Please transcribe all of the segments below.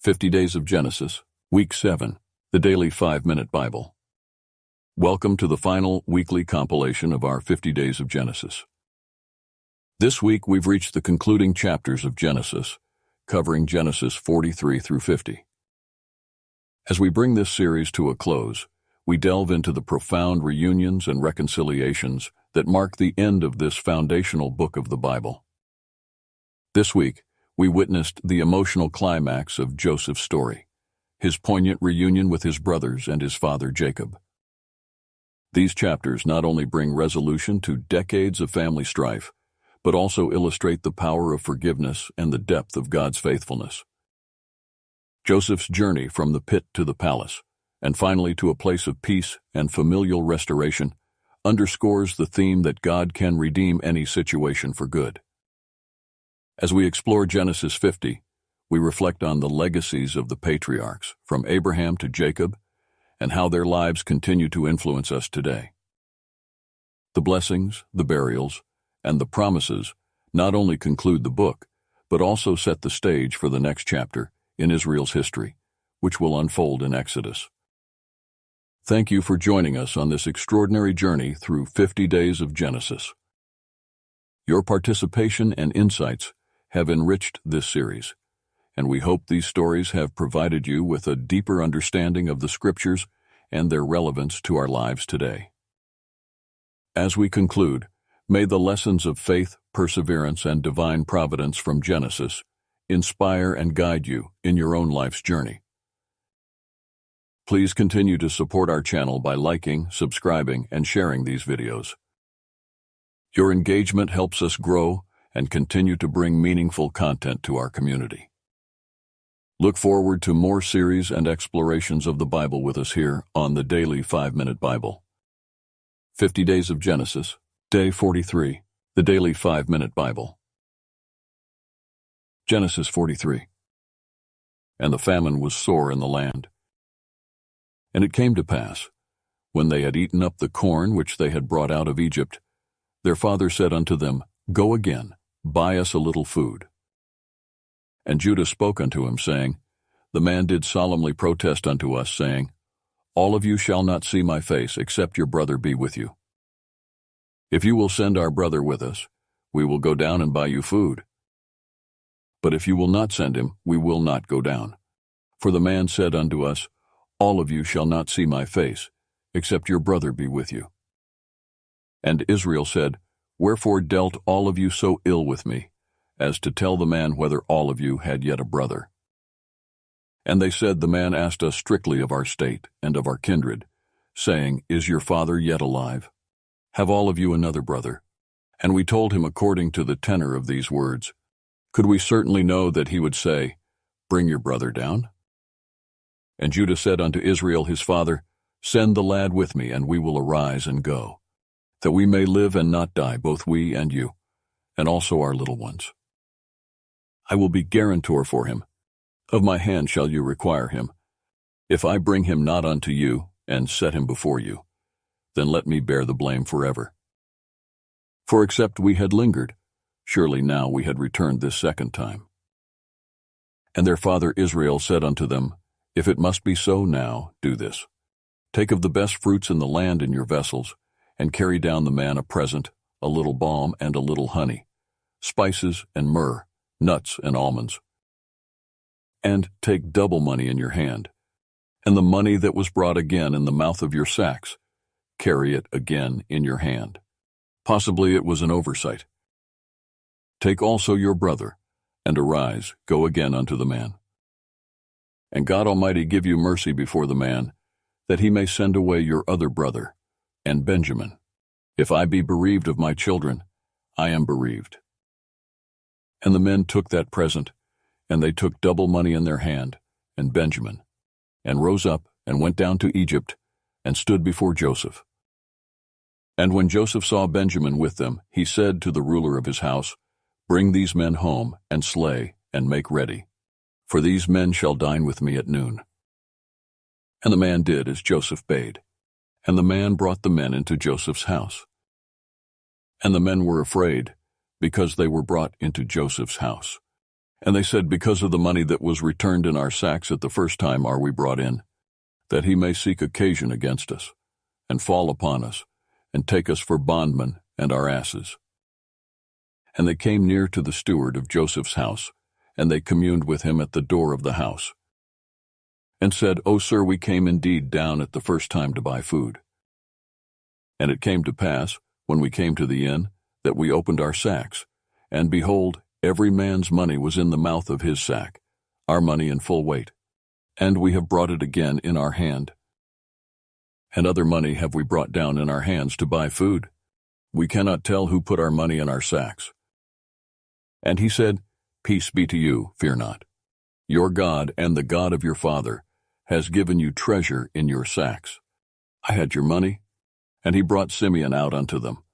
50 Days of Genesis, Week 7, the Daily 5-Minute Bible. Welcome to the final weekly compilation of our 50 Days of Genesis. This week we've reached the concluding chapters of Genesis, covering Genesis 43 through 50. As we bring this series to a close, we delve into the profound reunions and reconciliations that mark the end of this foundational book of the Bible. This week, we witnessed the emotional climax of Joseph's story, his poignant reunion with his brothers and his father Jacob. These chapters not only bring resolution to decades of family strife, but also illustrate the power of forgiveness and the depth of God's faithfulness. Joseph's journey from the pit to the palace, and finally to a place of peace and familial restoration, underscores the theme that God can redeem any situation for good. As we explore Genesis 50, we reflect on the legacies of the patriarchs, from Abraham to Jacob, and how their lives continue to influence us today. The blessings, the burials, and the promises not only conclude the book, but also set the stage for the next chapter in Israel's history, which will unfold in Exodus. Thank you for joining us on this extraordinary journey through 50 days of Genesis. Your participation and insights have enriched this series, and we hope these stories have provided you with a deeper understanding of the Scriptures and their relevance to our lives today. As we conclude, may the lessons of faith, perseverance, and divine providence from Genesis inspire and guide you in your own life's journey. Please continue to support our channel by liking, subscribing, and sharing these videos. Your engagement helps us grow and continue to bring meaningful content to our community. Look forward to more series and explorations of the Bible with us here on the Daily 5-Minute Bible. 50 Days of Genesis, Day 43, the Daily 5-Minute Bible. Genesis 43. And the famine was sore in the land. And it came to pass, when they had eaten up the corn which they had brought out of Egypt, their father said unto them, Go again, buy us a little food. And Judah spoke unto him, saying, The man did solemnly protest unto us, saying, All of you shall not see my face, except your brother be with you. If you will send our brother with us, we will go down and buy you food. But if you will not send him, we will not go down. For the man said unto us, All of you shall not see my face, except your brother be with you. And Israel said, Wherefore dealt all of you so ill with me, as to tell the man whether all of you had yet a brother? And they said, The man asked us strictly of our state and of our kindred, saying, Is your father yet alive? Have all of you another brother? And we told him according to the tenor of these words. Could we certainly know that he would say, Bring your brother down? And Judah said unto Israel his father, Send the lad with me, and we will arise and go, that we may live and not die, both we and you, and also our little ones. I will be guarantor for him. Of my hand shall you require him. If I bring him not unto you, and set him before you, then let me bear the blame forever. For except we had lingered, surely now we had returned this second time. And their father Israel said unto them, If it must be so now, do this. Take of the best fruits in the land in your vessels, and carry down the man a present, a little balm and a little honey, spices and myrrh, nuts and almonds. And take double money in your hand, and the money that was brought again in the mouth of your sacks, carry it again in your hand. Possibly it was an oversight. Take also your brother, and arise, go again unto the man. And God Almighty give you mercy before the man, that he may send away your other brother, and Benjamin. If I be bereaved of my children, I am bereaved. And the men took that present, and they took double money in their hand, and Benjamin, and rose up, and went down to Egypt, and stood before Joseph. And when Joseph saw Benjamin with them, he said to the ruler of his house, Bring these men home, and slay, and make ready, for these men shall dine with me at noon. And the man did as Joseph bade. And the man brought the men into Joseph's house. And the men were afraid, because they were brought into Joseph's house. And they said, Because of the money that was returned in our sacks at the first time are we brought in, that he may seek occasion against us, and fall upon us, and take us for bondmen and our asses. And they came near to the steward of Joseph's house, and they communed with him at the door of the house, and said, O sir, we came indeed down at the first time to buy food. And it came to pass, when we came to the inn, that we opened our sacks, and behold, every man's money was in the mouth of his sack, our money in full weight, and we have brought it again in our hand. And other money have we brought down in our hands to buy food. We cannot tell who put our money in our sacks. And he said, Peace be to you, fear not. Your God and the God of your father has given you treasure in your sacks. I had your money. And he brought Simeon out unto them.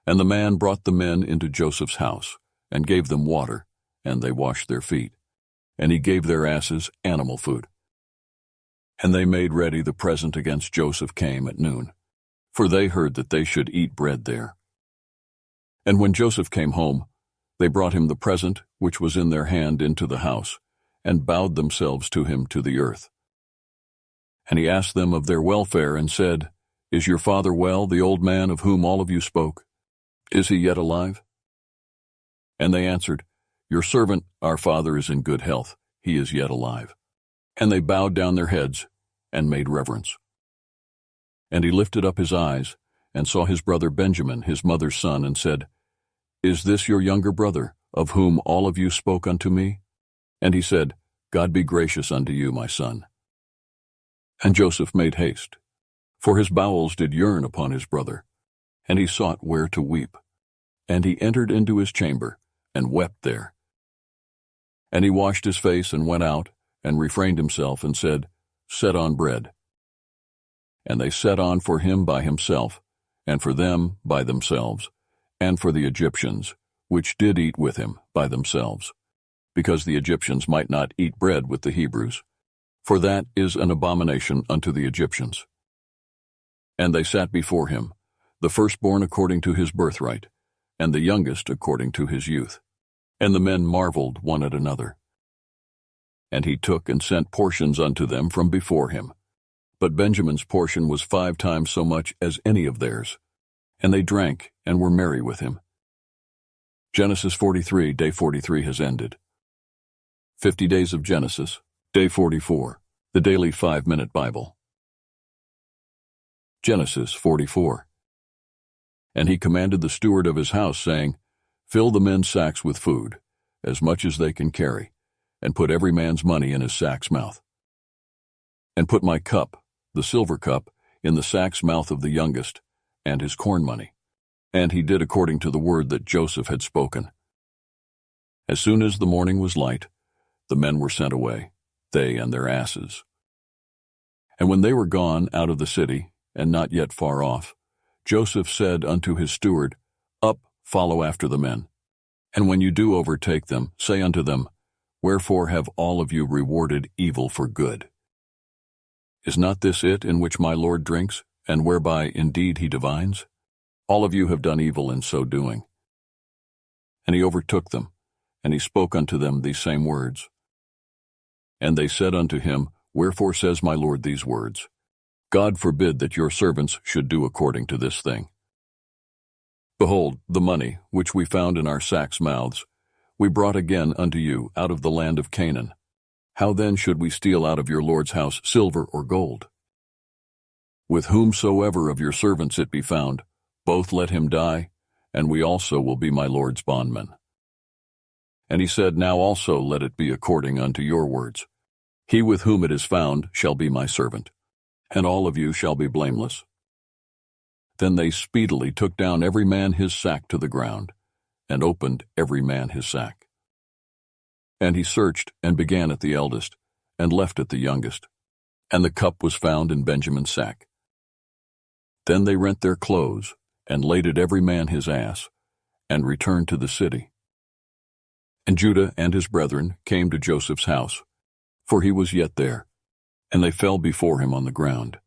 And the man brought the men into Joseph's house, and gave them water, and they washed their feet. And he gave their asses animal food. And they made ready the present against Joseph came at noon, for they heard that they should eat bread there. And when Joseph came home, they brought him the present which was in their hand into the house, and bowed themselves to him to the earth. And he asked them of their welfare, and said, Is your father well, the old man of whom all of you spoke? Is he yet alive? And they answered, Your servant, our father, is in good health. He is yet alive. And they bowed down their heads, and made reverence. And he lifted up his eyes, and saw his brother Benjamin, his mother's son, and said, Is this your younger brother, of whom all of you spoke unto me? And he said, God be gracious unto you, my son. And Joseph made haste, for his bowels did yearn upon his brother, and he sought where to weep. And he entered into his chamber, and wept there. And he washed his face, and went out, and refrained himself, and said, Set on bread. And they set on for him by himself, and for them by themselves, and for the Egyptians, which did eat with him by themselves, because the Egyptians might not eat bread with the Hebrews, for that is an abomination unto the Egyptians. And they sat before him, the firstborn according to his birthright, and the youngest according to his youth. And the men marveled one at another. And he took and sent portions unto them from before him. But Benjamin's portion was 5 times so much as any of theirs. And they drank and were merry with him. Genesis 43, day 43 has ended. 50 Days of Genesis, day 44, the Daily 5-Minute Bible. Genesis 44. And he commanded the steward of his house, saying, Fill the men's sacks with food, as much as they can carry, and put every man's money in his sack's mouth. And put my cup, the silver cup, in the sack's mouth of the youngest, and his corn money. And he did according to the word that Joseph had spoken. As soon as the morning was light, the men were sent away, they and their asses. And when they were gone out of the city, and not yet far off, Joseph said unto his steward, Up, follow after the men. And when you do overtake them, say unto them, Wherefore have all of you rewarded evil for good? Is not this it in which my Lord drinks, and whereby indeed he divines? All of you have done evil in so doing. And he overtook them, and he spoke unto them these same words. And they said unto him, Wherefore says my Lord these words? God forbid that your servants should do according to this thing. Behold, the money, which we found in our sacks' mouths, we brought again unto you out of the land of Canaan. How then should we steal out of your Lord's house silver or gold? With whomsoever of your servants it be found, both let him die, and we also will be my Lord's bondmen. And he said, Now also let it be according unto your words. He with whom it is found shall be my servant, and all of you shall be blameless. Then they speedily took down every man his sack to the ground, and opened every man his sack. And he searched, and began at the eldest, and left at the youngest. And the cup was found in Benjamin's sack. Then they rent their clothes, and laded every man his ass, and returned to the city. And Judah and his brethren came to Joseph's house, for he was yet there, and they fell before him on the ground.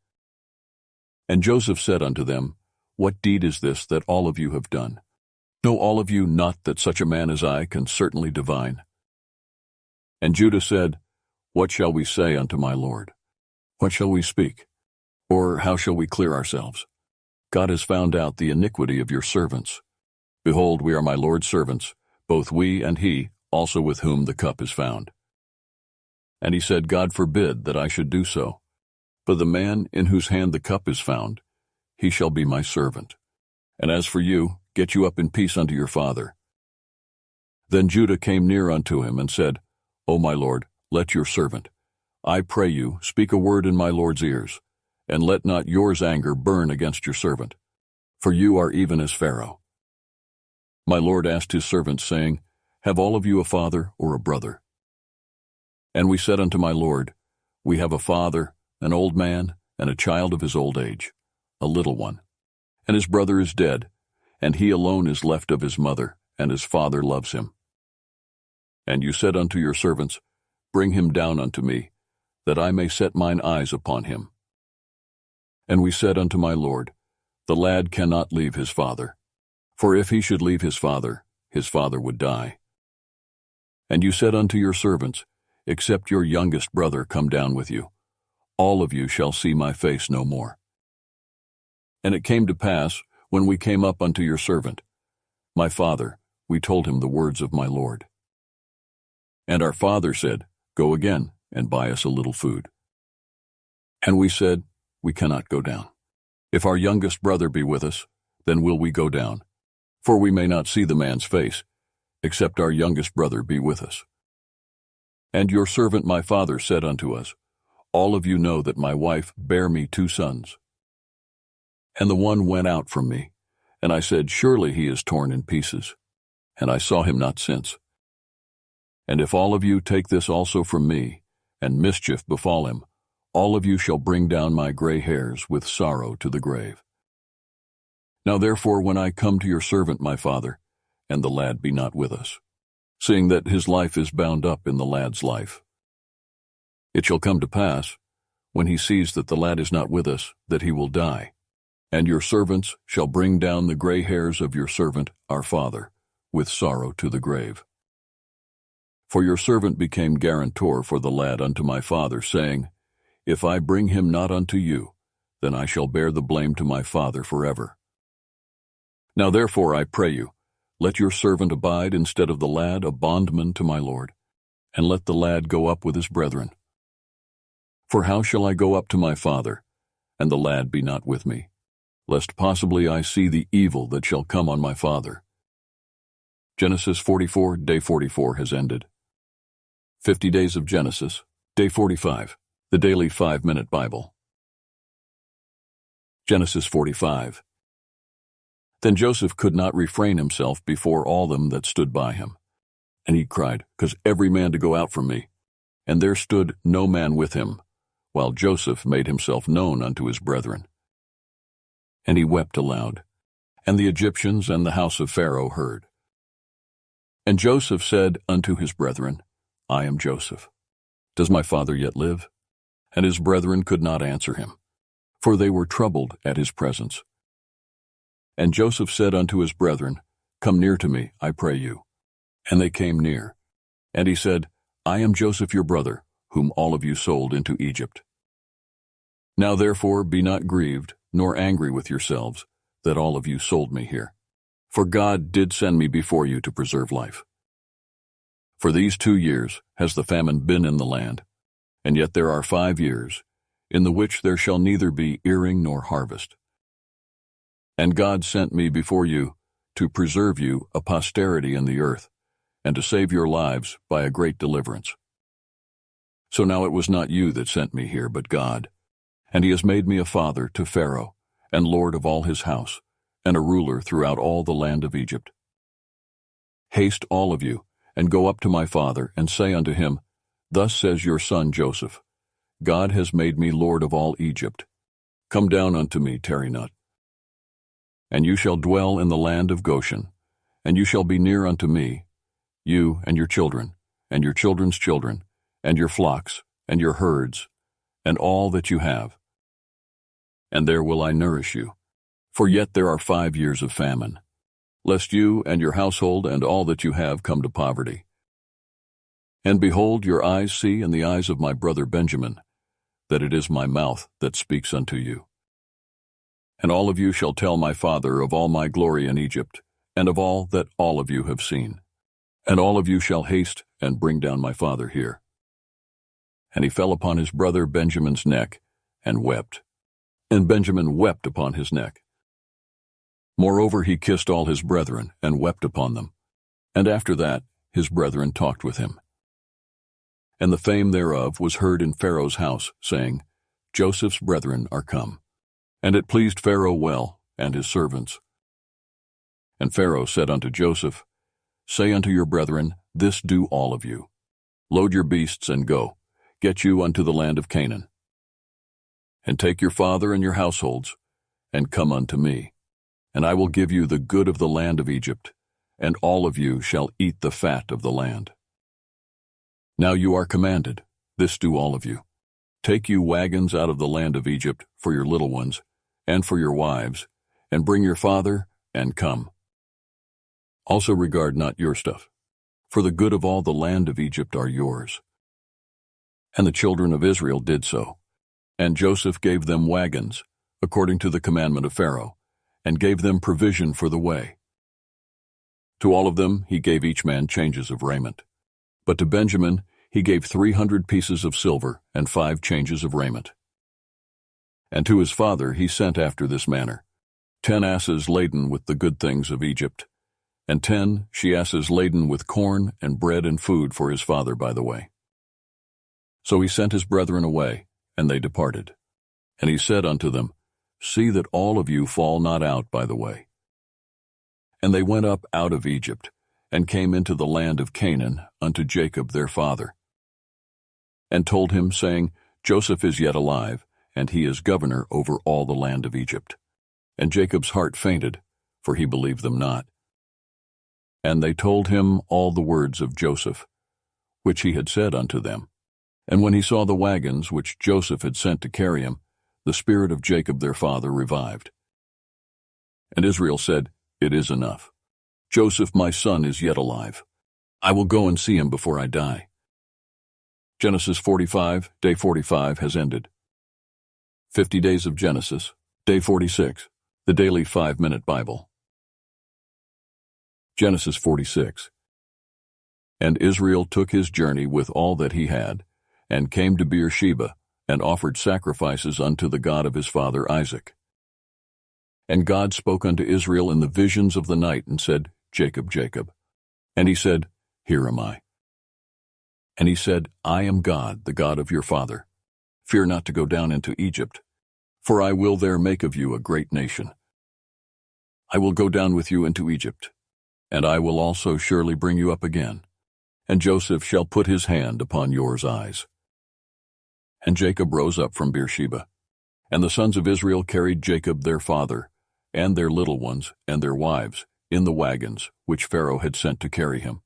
And Joseph said unto them, What deed is this that all of you have done? Know all of you not that such a man as I can certainly divine? And Judah said, What shall we say unto my Lord? What shall we speak? Or how shall we clear ourselves? God has found out the iniquity of your servants. Behold, we are my Lord's servants, both we and he, also with whom the cup is found. And he said, God forbid that I should do so. But the man in whose hand the cup is found, he shall be my servant. And as for you, get you up in peace unto your father. Then Judah came near unto him and said, O my Lord, let your servant, I pray you, speak a word in my Lord's ears, and let not yours anger burn against your servant, for you are even as Pharaoh. My Lord asked his servants, saying, Have all of you a father or a brother? And we said unto my Lord, We have a father, an old man, and a child of his old age, a little one. And his brother is dead, and he alone is left of his mother, and his father loves him. And you said unto your servants, Bring him down unto me, that I may set mine eyes upon him. And we said unto my Lord, The lad cannot leave his father, for if he should leave his father would die. And you said unto your servants, Except your youngest brother come down with you, all of you shall see my face no more. And it came to pass, when we came up unto your servant, my father, we told him the words of my Lord. And our father said, Go again, and buy us a little food. And we said, We cannot go down. If our youngest brother be with us, then will we go down, for we may not see the man's face, except our youngest brother be with us. And your servant my father said unto us, All of you know that my wife bare me 2 sons. And the one went out from me, and I said, Surely he is torn in pieces, and I saw him not since. And if all of you take this also from me, and mischief befall him, all of you shall bring down my gray hairs with sorrow to the grave. Now therefore, when I come to your servant my father, and the lad be not with us, seeing that his life is bound up in the lad's life, it shall come to pass, when he sees that the lad is not with us, that he will die. And your servants shall bring down the gray hairs of your servant our father, with sorrow to the grave. For your servant became guarantor for the lad unto my father, saying, If I bring him not unto you, then I shall bear the blame to my father forever. Now therefore I pray you, let your servant abide instead of the lad a bondman to my Lord, and let the lad go up with his brethren. For how shall I go up to my father, and the lad be not with me, lest possibly I see the evil that shall come on my father? Genesis 44, day 44 has ended. 50 Days of Genesis, day 45, the daily 5-minute Bible. Genesis 45. Then Joseph could not refrain himself before all them that stood by him. And he cried, Cause every man to go out from me. And there stood no man with him, while Joseph made himself known unto his brethren. And he wept aloud, and the Egyptians and the house of Pharaoh heard. And Joseph said unto his brethren, I am Joseph. Does my father yet live? And his brethren could not answer him, for they were troubled at his presence. And Joseph said unto his brethren, Come near to me, I pray you. And they came near. And he said, I am Joseph your brother, whom all of you sold into Egypt. Now therefore be not grieved, nor angry with yourselves, that all of you sold me here. For God did send me before you to preserve life. For these 2 years has the famine been in the land, and yet there are 5 years, in the which there shall neither be earing nor harvest. And God sent me before you to preserve you a posterity in the earth, and to save your lives by a great deliverance. So now it was not you that sent me here, but God, and he has made me a father to Pharaoh, and lord of all his house, and a ruler throughout all the land of Egypt. Haste all of you, and go up to my father, and say unto him, Thus says your son Joseph, God has made me lord of all Egypt. Come down unto me, tarry not. And you shall dwell in the land of Goshen, and you shall be near unto me, you and your children, and your children's children, and your flocks, and your herds, and all that you have. And there will I nourish you, for yet there are 5 years of famine, lest you and your household and all that you have come to poverty. And behold, your eyes see and the eyes of my brother Benjamin, that it is my mouth that speaks unto you. And all of you shall tell my father of all my glory in Egypt, and of all that all of you have seen. And all of you shall haste and bring down my father here. And he fell upon his brother Benjamin's neck, and wept. And Benjamin wept upon his neck. Moreover, he kissed all his brethren, and wept upon them. And after that, his brethren talked with him. And the fame thereof was heard in Pharaoh's house, saying, Joseph's brethren are come. And it pleased Pharaoh well, and his servants. And Pharaoh said unto Joseph, Say unto your brethren, This do all of you. Load your beasts and go, get you unto the land of Canaan. And take your father and your households, and come unto me. And I will give you the good of the land of Egypt, and all of you shall eat the fat of the land. Now you are commanded, this do all of you. Take you wagons out of the land of Egypt for your little ones, and for your wives, and bring your father, and come. Also regard not your stuff, for the good of all the land of Egypt are yours. And the children of Israel did so. And Joseph gave them wagons, according to the commandment of Pharaoh, and gave them provision for the way. To all of them he gave each man changes of raiment. But to Benjamin he gave 300 pieces of silver and 5 changes of raiment. And to his father he sent after this manner, 10 asses laden with the good things of Egypt, and 10 she-asses laden with corn and bread and food for his father by the way. So he sent his brethren away, and they departed. And he said unto them, See that all of you fall not out by the way. And they went up out of Egypt, and came into the land of Canaan unto Jacob their father, and told him, saying, Joseph is yet alive, and he is governor over all the land of Egypt. And Jacob's heart fainted, for he believed them not. And they told him all the words of Joseph, which he had said unto them. And when he saw the wagons which Joseph had sent to carry him, the spirit of Jacob their father revived. And Israel said, It is enough. Joseph my son is yet alive. I will go and see him before I die. Genesis 45, day 45 has ended. 50 days of Genesis, day 46, the daily 5-minute Bible. Genesis 46. And Israel took his journey with all that he had, and came to Beersheba, and offered sacrifices unto the God of his father Isaac. And God spoke unto Israel in the visions of the night, and said, Jacob, Jacob. And he said, Here am I. And he said, I am God, the God of your father. Fear not to go down into Egypt, for I will there make of you a great nation. I will go down with you into Egypt, and I will also surely bring you up again, and Joseph shall put his hand upon yours eyes. And Jacob rose up from Beersheba, and the sons of Israel carried Jacob their father, and their little ones, and their wives, in the wagons which Pharaoh had sent to carry him.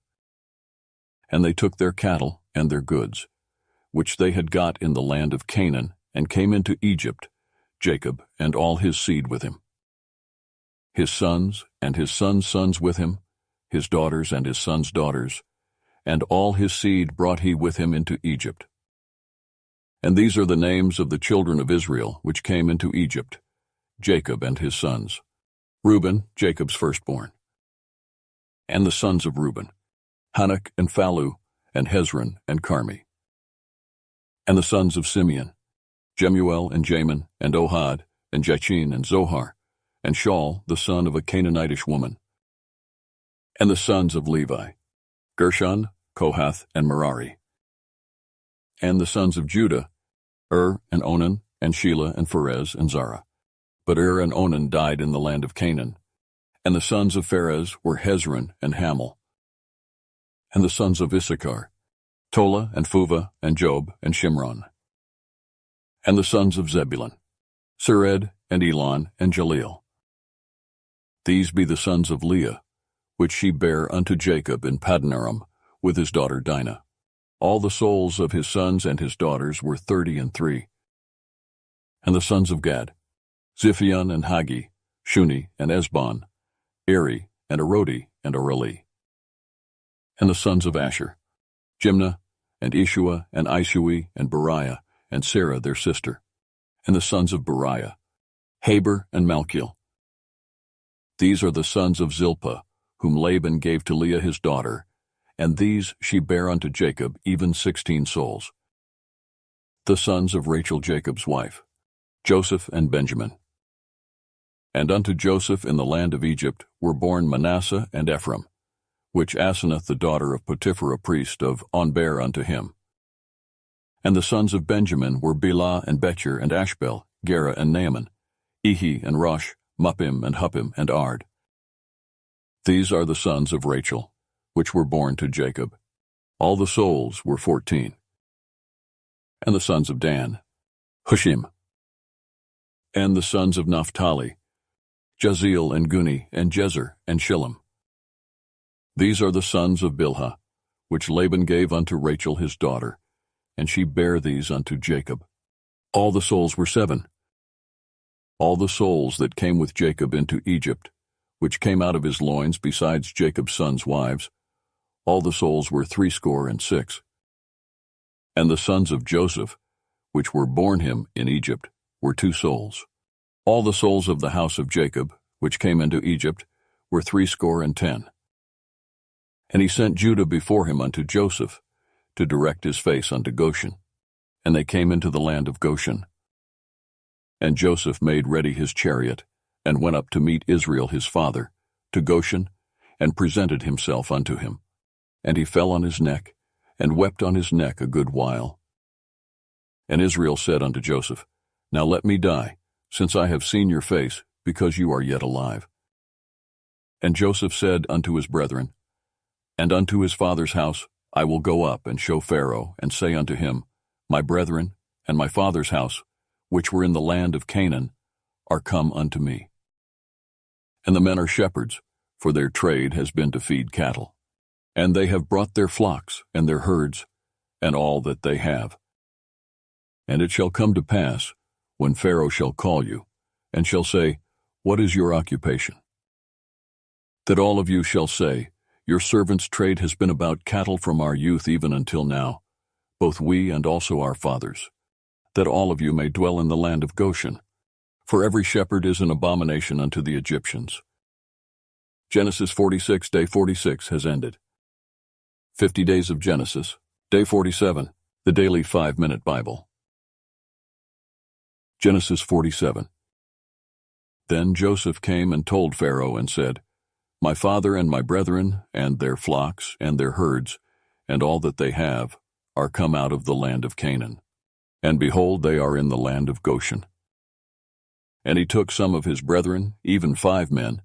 And they took their cattle and their goods, which they had got in the land of Canaan, and came into Egypt, Jacob and all his seed with him. His sons and his sons' sons with him, his daughters and his sons' daughters, and all his seed brought he with him into Egypt. And these are the names of the children of Israel which came into Egypt, Jacob and his sons, Reuben, Jacob's firstborn. And the sons of Reuben, Hanok and Phallu, and Hezron and Carmi. And the sons of Simeon, Jemuel and Jamin, and Ohad, and Jachin and Zohar, and Shaul the son of a Canaanitish woman. And the sons of Levi, Gershon, Kohath, and Merari. And the sons of Judah, and Onan, and Shelah, and Pharez, and Zara. But and Onan died in the land of Canaan. And the sons of Pharez were Hezron and Hamel. And the sons of Issachar, Tola, and Phuvah, and Job, and Shimron. And the sons of Zebulun, Sered, and Elon, and Jaleel. These be the sons of Leah, which she bare unto Jacob in Padanaram, with his daughter Dinah. All the souls of his sons and his daughters were 33. And the sons of Gad, Ziphion and Hagi, Shuni and Esbon, Eri and Arodi and Areli. And the sons of Asher, Jimnah, and Ishua, and Ishui, and Beriah, and Sarah their sister. And the sons of Beriah, Heber and Malchiel. These are the sons of Zilpah, whom Laban gave to Leah his daughter, and these she bare unto Jacob, even 16 souls. The sons of Rachel Jacob's wife, Joseph and Benjamin. And unto Joseph in the land of Egypt were born Manasseh and Ephraim, which Asenath the daughter of Potiphar a priest of On bare unto him. And the sons of Benjamin were Bela and Becher and Ashbel, Gera and Naaman, Ehi and Rosh, Muppim and Huppim and Ard. These are the sons of Rachel, which were born to Jacob. All the souls were 14. And the sons of Dan, Hushim. And the sons of Naphtali, Jaziel and Guni and Jezer and Shillem. These are the sons of Bilhah, which Laban gave unto Rachel his daughter, and she bare these unto Jacob. All the souls were 7. All the souls that came with Jacob into Egypt, which came out of his loins besides Jacob's sons' wives, all the souls were 66. And the sons of Joseph, which were born him in Egypt, were 2 souls. All the souls of the house of Jacob, which came into Egypt, were 70. And he sent Judah before him unto Joseph, to direct his face unto Goshen. And they came into the land of Goshen. And Joseph made ready his chariot, and went up to meet Israel his father, to Goshen, and presented himself unto him. And he fell on his neck, and wept on his neck a good while. And Israel said unto Joseph, Now let me die, since I have seen your face, because you are yet alive. And Joseph said unto his brethren, And unto his father's house I will go up and show Pharaoh, and say unto him, My brethren and my father's house, which were in the land of Canaan, are come unto me. And the men are shepherds, for their trade has been to feed cattle. And they have brought their flocks and their herds, and all that they have. And it shall come to pass, when Pharaoh shall call you, and shall say, What is your occupation? That all of you shall say, Your servant's trade has been about cattle from our youth even until now, both we and also our fathers, that all of you may dwell in the land of Goshen, for every shepherd is an abomination unto the Egyptians. Genesis 46, day 46 has ended. 50 days of Genesis, day 47, the daily 5-minute Bible. Genesis 47. Then Joseph came and told Pharaoh and said, My father and my brethren, and their flocks, and their herds, and all that they have, are come out of the land of Canaan. And behold, they are in the land of Goshen. And he took some of his brethren, even 5 men,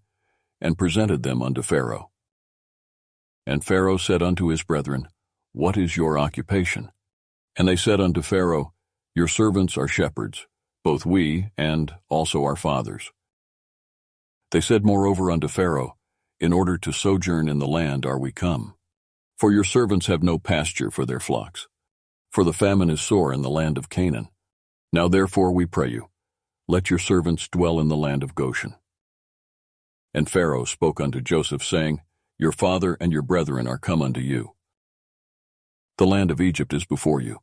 and presented them unto Pharaoh. And Pharaoh said unto his brethren, What is your occupation? And they said unto Pharaoh, Your servants are shepherds, both we and also our fathers. They said moreover unto Pharaoh, In order to sojourn in the land are we come. For your servants have no pasture for their flocks. For the famine is sore in the land of Canaan. Now therefore we pray you, let your servants dwell in the land of Goshen. And Pharaoh spoke unto Joseph, saying, Your father and your brethren are come unto you. The land of Egypt is before you.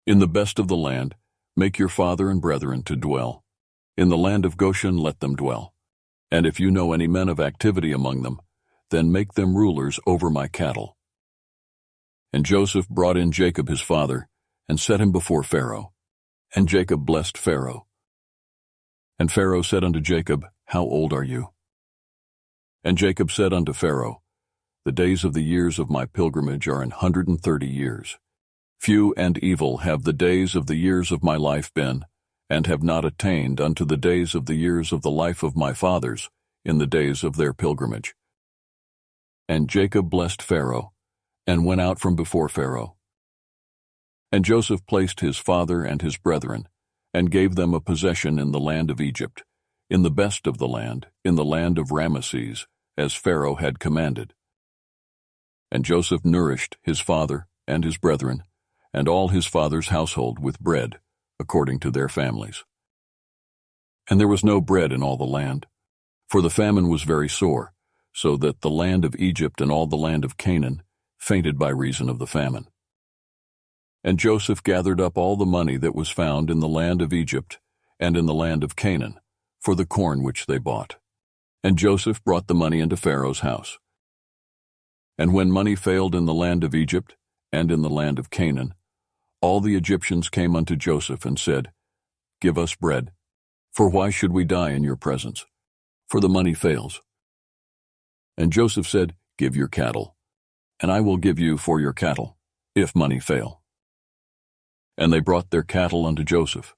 In the best of the land, make your father and brethren to dwell. In the land of Goshen let them dwell. And if you know any men of activity among them, then make them rulers over my cattle. And Joseph brought in Jacob his father, and set him before Pharaoh. And Jacob blessed Pharaoh. And Pharaoh said unto Jacob, How old are you? And Jacob said unto Pharaoh, The days of the years of my pilgrimage are 130 years. Few and evil have the days of the years of my life been, and have not attained unto the days of the years of the life of my fathers in the days of their pilgrimage. And Jacob blessed Pharaoh, and went out from before Pharaoh. And Joseph placed his father and his brethren, and gave them a possession in the land of Egypt, in the best of the land, in the land of Ramesses, as Pharaoh had commanded. And Joseph nourished his father and his brethren, and all his father's household with bread, according to their families. And there was no bread in all the land, for the famine was very sore, so that the land of Egypt and all the land of Canaan fainted by reason of the famine. And Joseph gathered up all the money that was found in the land of Egypt and in the land of Canaan, for the corn which they bought. And Joseph brought the money into Pharaoh's house. And when money failed in the land of Egypt and in the land of Canaan, all the Egyptians came unto Joseph and said, Give us bread, for why should we die in your presence? For the money fails. And Joseph said, Give your cattle, and I will give you for your cattle, if money fail. And they brought their cattle unto Joseph.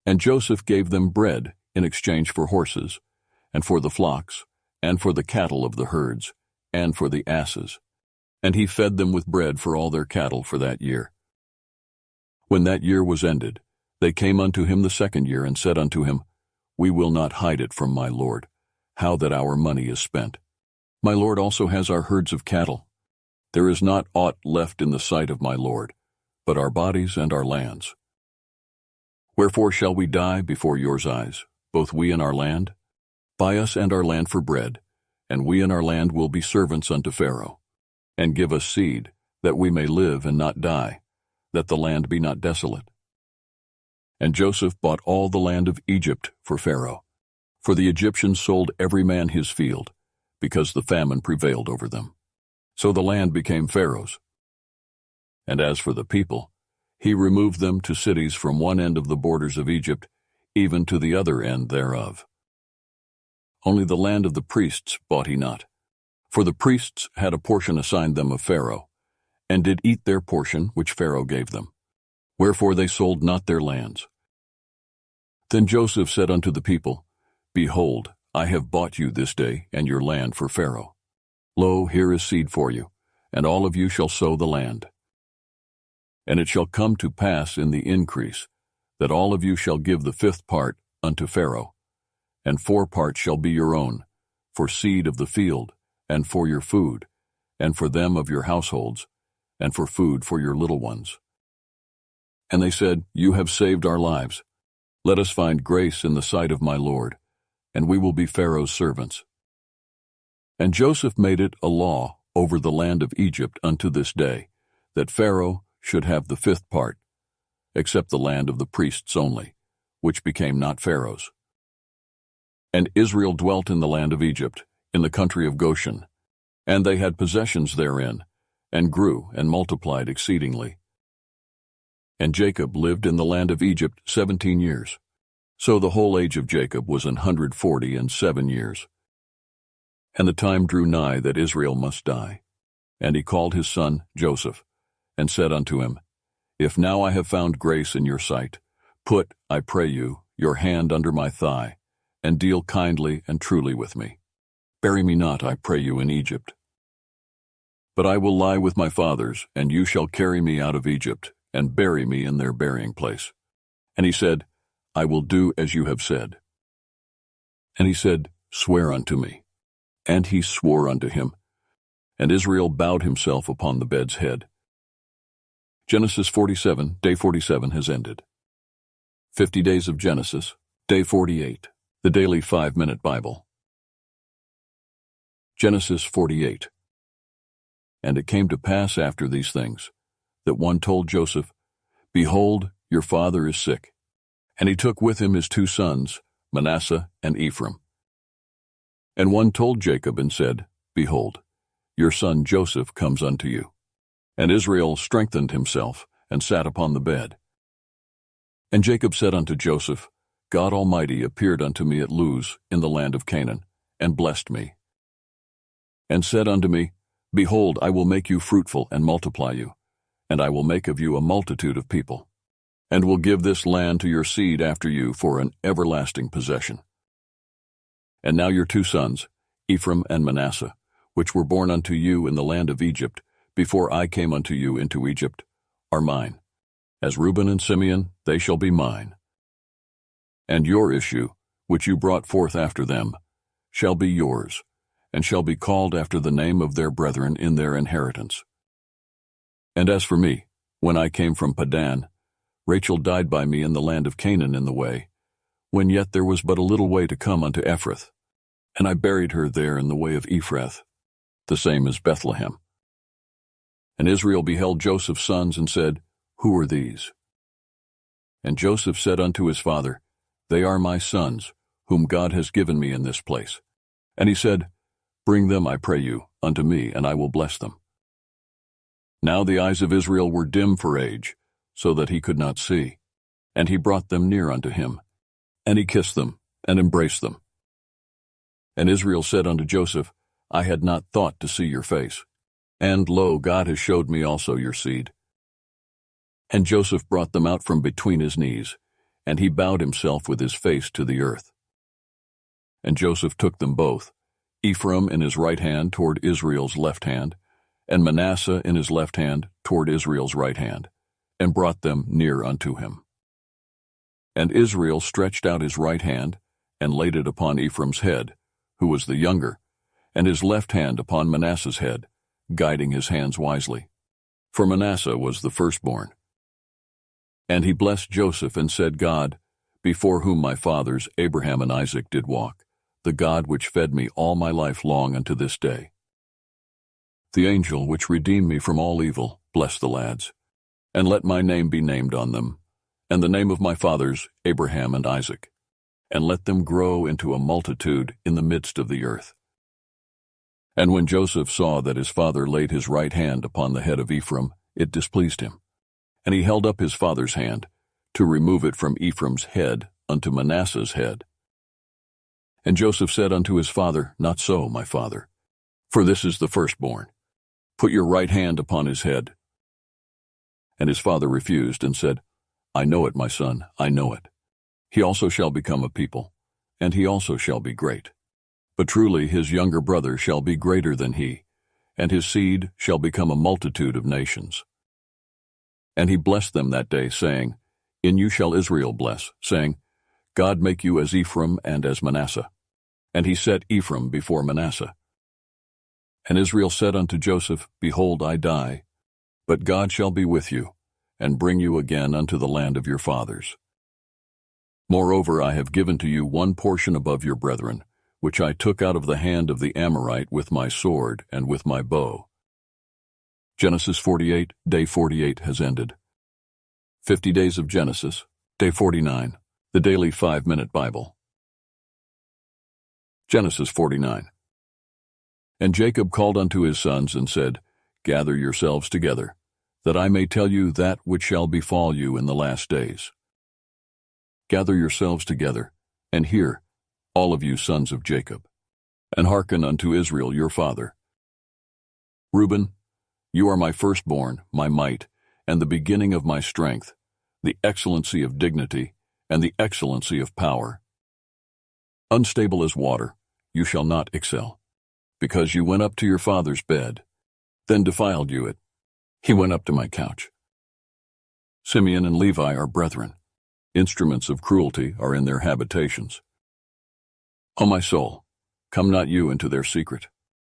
And Joseph gave them bread in exchange for horses, and for the flocks, and for the cattle of the herds, and for the asses. And he fed them with bread for all their cattle for that year. When that year was ended, they came unto him the second year, and said unto him, We will not hide it from my lord, how that our money is spent. My lord also has our herds of cattle. There is not aught left in the sight of my lord, but our bodies and our lands. Wherefore shall we die before yours eyes, both we and our land? Buy us and our land for bread, and we and our land will be servants unto Pharaoh. And give us seed, that we may live and not die, that the land be not desolate. And Joseph bought all the land of Egypt for Pharaoh, for the Egyptians sold every man his field, because the famine prevailed over them. So the land became Pharaoh's. And as for the people, he removed them to cities from one end of the borders of Egypt, even to the other end thereof. Only the land of the priests bought he not, for the priests had a portion assigned them of Pharaoh, and did eat their portion which Pharaoh gave them. Wherefore they sold not their lands. Then Joseph said unto the people, Behold, I have bought you this day and your land for Pharaoh. Lo, here is seed for you, and all of you shall sow the land. And it shall come to pass in the increase, that all of you shall give the 5th part unto Pharaoh, and 4 parts shall be your own, for seed of the field, and for your food, and for them of your households, and for food for your little ones. And they said, You have saved our lives. Let us find grace in the sight of my Lord, and we will be Pharaoh's servants. And Joseph made it a law over the land of Egypt unto this day, that Pharaoh should have the 5th part, except the land of the priests only, which became not Pharaoh's. And Israel dwelt in the land of Egypt, in the country of Goshen, and they had possessions therein, and grew and multiplied exceedingly. And Jacob lived in the land of Egypt 17 years. So the whole age of Jacob was 147 years. And the time drew nigh that Israel must die. And he called his son Joseph, and said unto him, If now I have found grace in your sight, put, I pray you, your hand under my thigh, and deal kindly and truly with me. Bury me not, I pray you, in Egypt. But I will lie with my fathers, and you shall carry me out of Egypt, and bury me in their burying place. And he said, I will do as you have said. And he said, Swear unto me. And he swore unto him. And Israel bowed himself upon the bed's head. Genesis 47, day 47 has ended. 50 days of Genesis, day 48, the daily 5-minute Bible. Genesis 48. And it came to pass after these things, that one told Joseph, Behold, your father is sick. And he took with him his 2 sons, Manasseh and Ephraim. And one told Jacob and said, Behold, your son Joseph comes unto you. And Israel strengthened himself, and sat upon the bed. And Jacob said unto Joseph, God Almighty appeared unto me at Luz in the land of Canaan, and blessed me. And said unto me, Behold, I will make you fruitful and multiply you, and I will make of you a multitude of people, and will give this land to your seed after you for an everlasting possession. And now your 2 sons, Ephraim and Manasseh, which were born unto you in the land of Egypt, before I came unto you into Egypt, are mine. As Reuben and Simeon, they shall be mine. And your issue, which you brought forth after them, shall be yours, and shall be called after the name of their brethren in their inheritance. And as for me, when I came from Padan, Rachel died by me in the land of Canaan in the way, when yet there was but a little way to come unto Ephrath, and I buried her there in the way of Ephrath, the same as Bethlehem. And Israel beheld Joseph's sons, and said, Who are these? And Joseph said unto his father, They are my sons, whom God has given me in this place. And he said, Bring them, I pray you, unto me, and I will bless them. Now the eyes of Israel were dim for age, so that he could not see. And he brought them near unto him. And he kissed them, and embraced them. And Israel said unto Joseph, I had not thought to see your face. And, lo, God has showed me also your seed. And Joseph brought them out from between his knees, and he bowed himself with his face to the earth. And Joseph took them both, Ephraim in his right hand toward Israel's left hand, and Manasseh in his left hand toward Israel's right hand, and brought them near unto him. And Israel stretched out his right hand, and laid it upon Ephraim's head, who was the younger, and his left hand upon Manasseh's head, guiding his hands wisely. For Manasseh was the firstborn. And he blessed Joseph and said, God, before whom my fathers Abraham and Isaac did walk, the God which fed me all my life long unto this day. The angel which redeemed me from all evil, bless the lads, and let my name be named on them, and the name of my fathers Abraham and Isaac, and let them grow into a multitude in the midst of the earth. And when Joseph saw that his father laid his right hand upon the head of Ephraim, it displeased him. And he held up his father's hand, to remove it from Ephraim's head unto Manasseh's head. And Joseph said unto his father, Not so, my father, for this is the firstborn. Put your right hand upon his head. And his father refused, and said, I know it, my son, I know it. He also shall become a people, and he also shall be great. But truly his younger brother shall be greater than he, and his seed shall become a multitude of nations. And he blessed them that day, saying, In you shall Israel bless, saying, God make you as Ephraim and as Manasseh. And he set Ephraim before Manasseh. And Israel said unto Joseph, Behold, I die, but God shall be with you, and bring you again unto the land of your fathers. Moreover, I have given to you one portion above your brethren, which I took out of the hand of the Amorite with my sword and with my bow. Genesis 48, day 48 has ended. 50 days of Genesis, day 49, the daily 5-minute Bible. Genesis 49. And Jacob called unto his sons and said, Gather yourselves together, that I may tell you that which shall befall you in the last days. Gather yourselves together, and hear, all of you sons of Jacob, and hearken unto Israel your father. Reuben, you are my firstborn, my might, and the beginning of my strength, the excellency of dignity, and the excellency of power. Unstable as water, you shall not excel, because you went up to your father's bed, then defiled you it. He went up to my couch. Simeon and Levi are brethren. Instruments of cruelty are in their habitations. O my soul, come not you into their secret.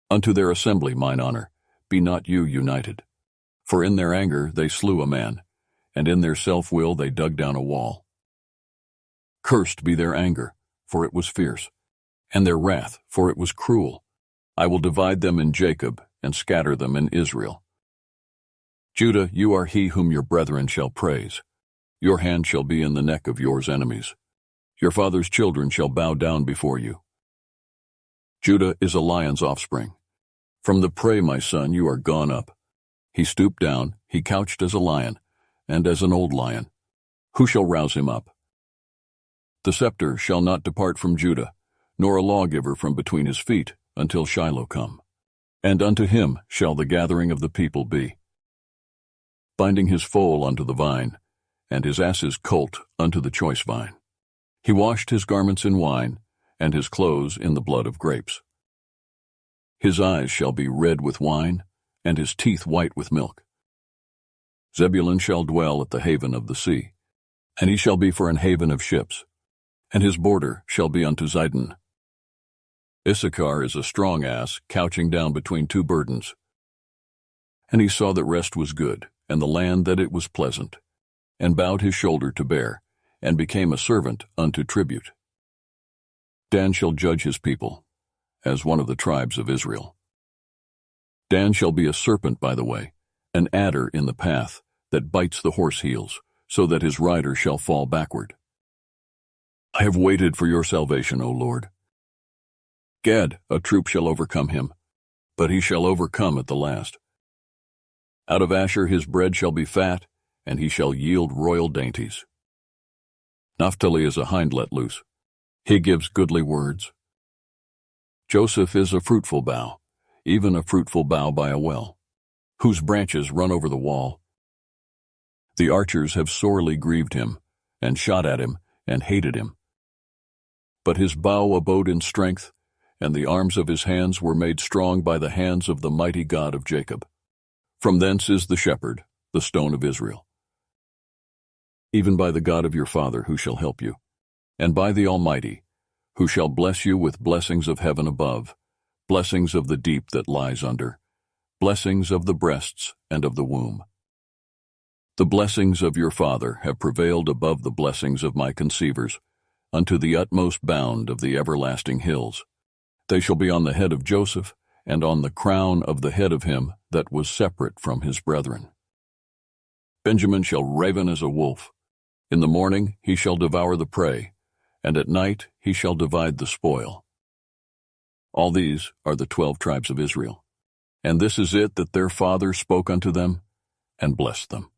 Unto their assembly, mine honor, be not you united. For in their anger they slew a man, and in their self-will they dug down a wall. Cursed be their anger, for it was fierce, and their wrath, for it was cruel. I will divide them in Jacob, and scatter them in Israel. Judah, you are he whom your brethren shall praise. Your hand shall be in the neck of yours enemies. Your father's children shall bow down before you. Judah is a lion's offspring. From the prey, my son, you are gone up. He stooped down, he couched as a lion, and as an old lion. Who shall rouse him up? The scepter shall not depart from Judah, nor a lawgiver from between his feet, until Shiloh come. And unto him shall the gathering of the people be. Binding his foal unto the vine, and his ass's colt unto the choice vine. He washed his garments in wine, and his clothes in the blood of grapes. His eyes shall be red with wine, and his teeth white with milk. Zebulun shall dwell at the haven of the sea, and he shall be for an haven of ships, and his border shall be unto Zidon. Issachar is a strong ass, couching down between two burdens. And he saw that rest was good, and the land that it was pleasant, and bowed his shoulder to bear, and became a servant unto tribute. Dan shall judge his people, as one of the tribes of Israel. Dan shall be a serpent by the way, an adder in the path, that bites the horse heels, so that his rider shall fall backward. I have waited for your salvation, O Lord. Gad, a troop shall overcome him, but he shall overcome at the last. Out of Asher his bread shall be fat, and he shall yield royal dainties. Naphtali is a hind let loose. He gives goodly words. Joseph is a fruitful bough, even a fruitful bough by a well, whose branches run over the wall. The archers have sorely grieved him, and shot at him, and hated him. But his bow abode in strength, and the arms of his hands were made strong by the hands of the mighty God of Jacob. From thence is the shepherd, the stone of Israel. Even by the God of your father who shall help you, and by the Almighty, who shall bless you with blessings of heaven above, blessings of the deep that lies under, blessings of the breasts and of the womb. The blessings of your father have prevailed above the blessings of my conceivers, unto the utmost bound of the everlasting hills. They shall be on the head of Joseph, and on the crown of the head of him that was separate from his brethren. Benjamin shall raven as a wolf. In the morning he shall devour the prey, and at night he shall divide the spoil. All these are the 12 tribes of Israel. And this is it that their father spoke unto them, and blessed them.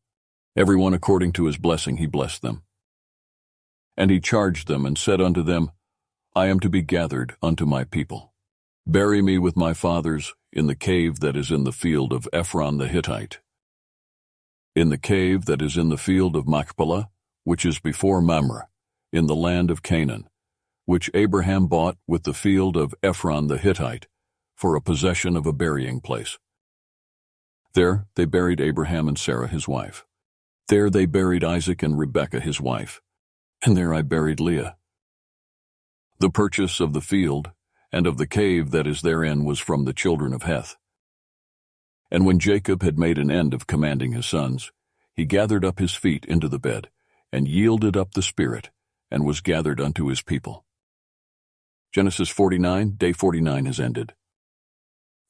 Every one according to his blessing he blessed them. And he charged them, and said unto them, I am to be gathered unto my people. Bury me with my fathers in the cave that is in the field of Ephron the Hittite, in the cave that is in the field of Machpelah, which is before Mamre, in the land of Canaan, which Abraham bought with the field of Ephron the Hittite, for a possession of a burying place. There they buried Abraham and Sarah his wife. There they buried Isaac and Rebekah his wife, and there I buried Leah. The purchase of the field and of the cave that is therein was from the children of Heth. And when Jacob had made an end of commanding his sons, he gathered up his feet into the bed, and yielded up the spirit, and was gathered unto his people. Genesis 49, day 49 has ended.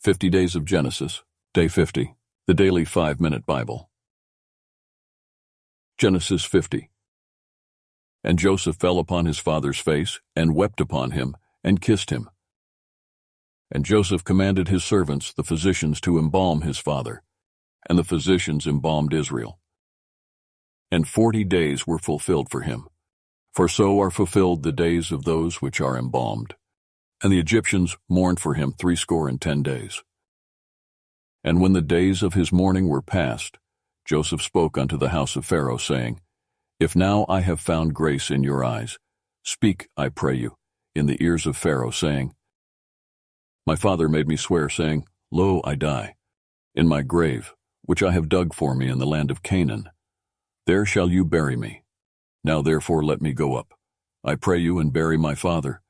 50 days of Genesis, day 50, the daily 5-minute Bible. Genesis 50. And Joseph fell upon his father's face, and wept upon him, and kissed him. And Joseph commanded his servants, the physicians, to embalm his father, and the physicians embalmed Israel. And 40 days were fulfilled for him, for so are fulfilled the days of those which are embalmed. And the Egyptians mourned for him 60 days. And when the days of his mourning were past, Joseph spoke unto the house of Pharaoh, saying, If now I have found grace in your eyes, speak, I pray you, in the ears of Pharaoh, saying, My father made me swear, saying, Lo, I die, in my grave, which I have dug for me in the land of Canaan. There shall you bury me. Now therefore let me go up, I pray you, and bury my father,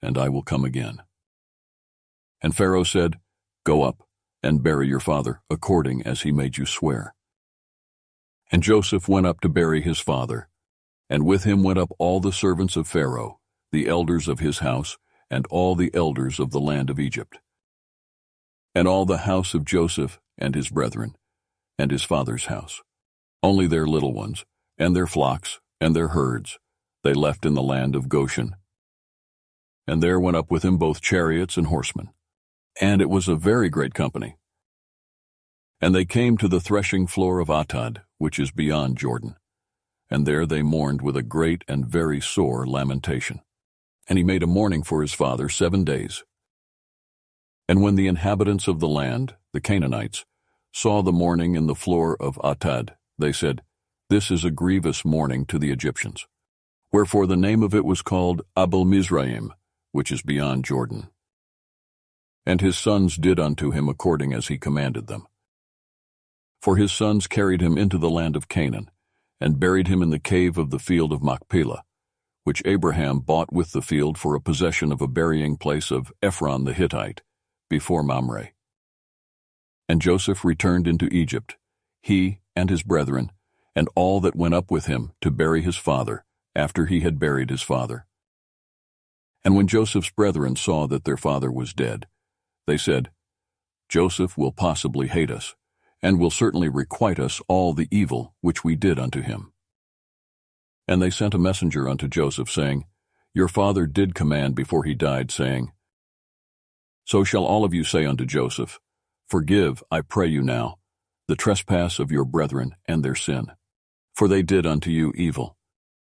and I will come again. And Pharaoh said, Go up, and bury your father, according as he made you swear. And Joseph went up to bury his father, and with him went up all the servants of Pharaoh, the elders of his house, and all the elders of the land of Egypt, and all the house of Joseph and his brethren, and his father's house. Only their little ones, and their flocks, and their herds, they left in the land of Goshen. And there went up with him both chariots and horsemen, and it was a very great company. And they came to the threshing floor of Atad, which is beyond Jordan, and there they mourned with a great and very sore lamentation. And he made a mourning for his father 7 days. And when the inhabitants of the land, the Canaanites, saw the mourning in the floor of Atad, they said, This is a grievous mourning to the Egyptians. Wherefore the name of it was called Abel Mizraim, which is beyond Jordan. And his sons did unto him according as he commanded them. For his sons carried him into the land of Canaan, and buried him in the cave of the field of Machpelah, which Abraham bought with the field for a possession of a burying place of Ephron the Hittite, before Mamre. And Joseph returned into Egypt, he and his brethren, and all that went up with him to bury his father, after he had buried his father. And when Joseph's brethren saw that their father was dead, they said, Joseph will possibly hate us, and will certainly requite us all the evil which we did unto him. And they sent a messenger unto Joseph, saying, Your father did command before he died, saying, So shall all of you say unto Joseph, Forgive, I pray you now, the trespass of your brethren and their sin. For they did unto you evil.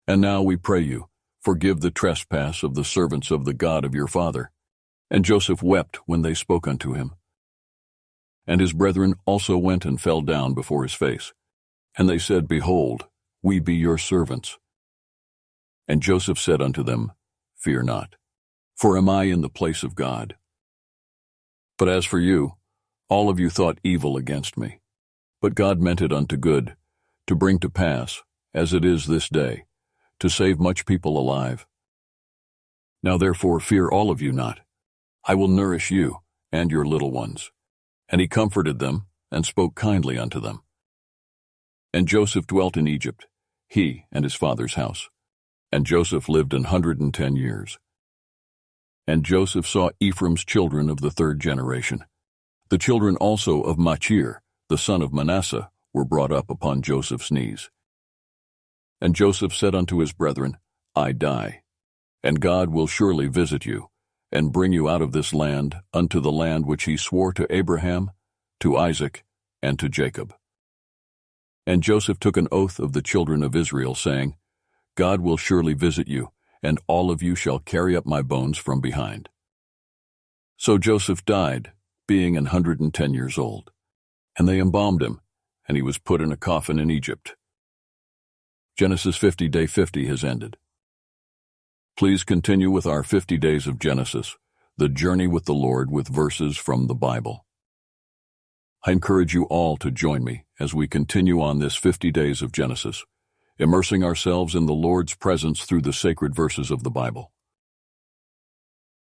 And now we pray you, forgive the trespass of the servants of the God of your father. And Joseph wept when they spoke unto him. And his brethren also went and fell down before his face. And they said, Behold, we be your servants. And Joseph said unto them, Fear not, for am I in the place of God? But as for you, all of you thought evil against me. But God meant it unto good, to bring to pass, as it is this day, to save much people alive. Now therefore fear all of you not. I will nourish you and your little ones. And he comforted them, and spoke kindly unto them. And Joseph dwelt in Egypt, he and his father's house. And Joseph lived 110 years. And Joseph saw Ephraim's children of the third generation. The children also of Machir, the son of Manasseh, were brought up upon Joseph's knees. And Joseph said unto his brethren, I die, and God will surely visit you, and bring you out of this land unto the land which he swore to Abraham, to Isaac, and to Jacob. And Joseph took an oath of the children of Israel, saying, God will surely visit you, and all of you shall carry up my bones from behind. So Joseph died, being 110 years old. And they embalmed him, and he was put in a coffin in Egypt. Genesis 50, day 50 has ended. Please continue with our 50 days of Genesis, the journey with the Lord with verses from the Bible. I encourage you all to join me as we continue on this 50 days of Genesis, immersing ourselves in the Lord's presence through the sacred verses of the Bible.